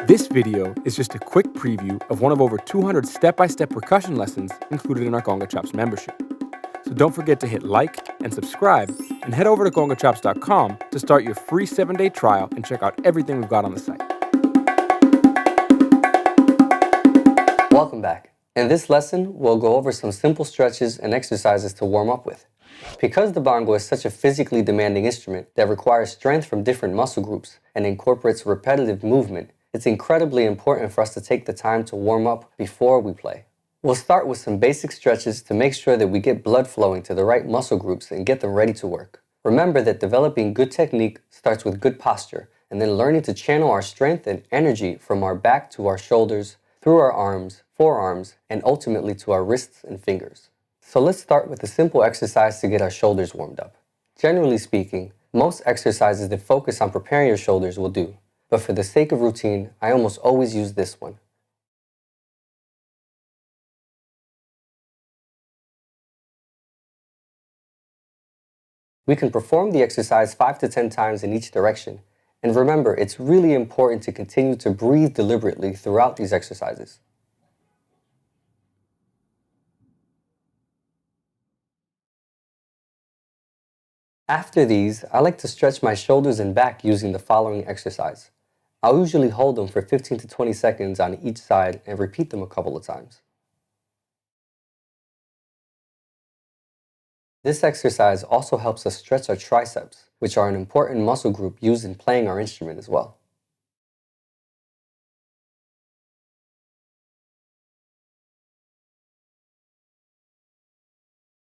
This video is just a quick preview of one of over 200 step-by-step percussion lessons included in our Conga Chops membership. So don't forget to hit like and subscribe, and head over to congachops.com to start your free 7-day trial and check out everything we've got on the site. Welcome back. In this lesson, we'll go over some simple stretches and exercises to warm up with. Because the bongo is such a physically demanding instrument that requires strength from different muscle groups and incorporates repetitive movement, it's incredibly important for us to take the time to warm up before we play. We'll start with some basic stretches to make sure that we get blood flowing to the right muscle groups and get them ready to work. Remember that developing good technique starts with good posture, and then learning to channel our strength and energy from our back to our shoulders, through our arms, forearms, and ultimately to our wrists and fingers. So let's start with a simple exercise to get our shoulders warmed up. Generally speaking, most exercises that focus on preparing your shoulders will do, but for the sake of routine, I almost always use this one. We can perform the exercise 5 to 10 times in each direction, and remember, it's really important to continue to breathe deliberately throughout these exercises. After these, I like to stretch my shoulders and back using the following exercise. I'll usually hold them for 15 to 20 seconds on each side and repeat them a couple of times. This exercise also helps us stretch our triceps, which are an important muscle group used in playing our instrument as well.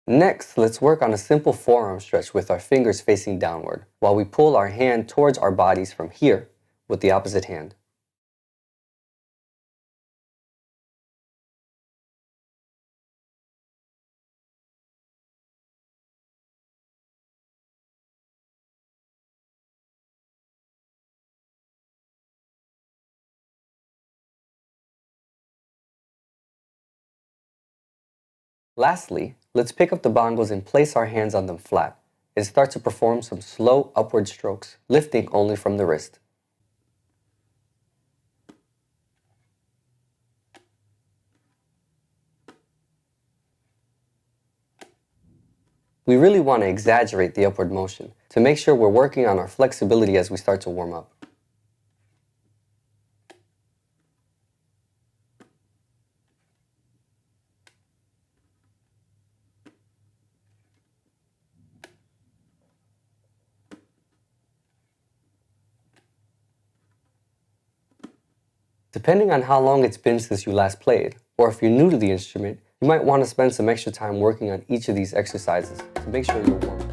Next, let's work on a simple forearm stretch with our fingers facing downward, while we pull our hand towards our bodies from here with the opposite hand. Lastly, let's pick up the bongos and place our hands on them flat, and start to perform some slow upward strokes, lifting only from the wrist. We really want to exaggerate the upward motion to make sure we're working on our flexibility as we start to warm up. Depending on how long it's been since you last played, or if you're new to the instrument, you might want to spend some extra time working on each of these exercises to make sure you're warm.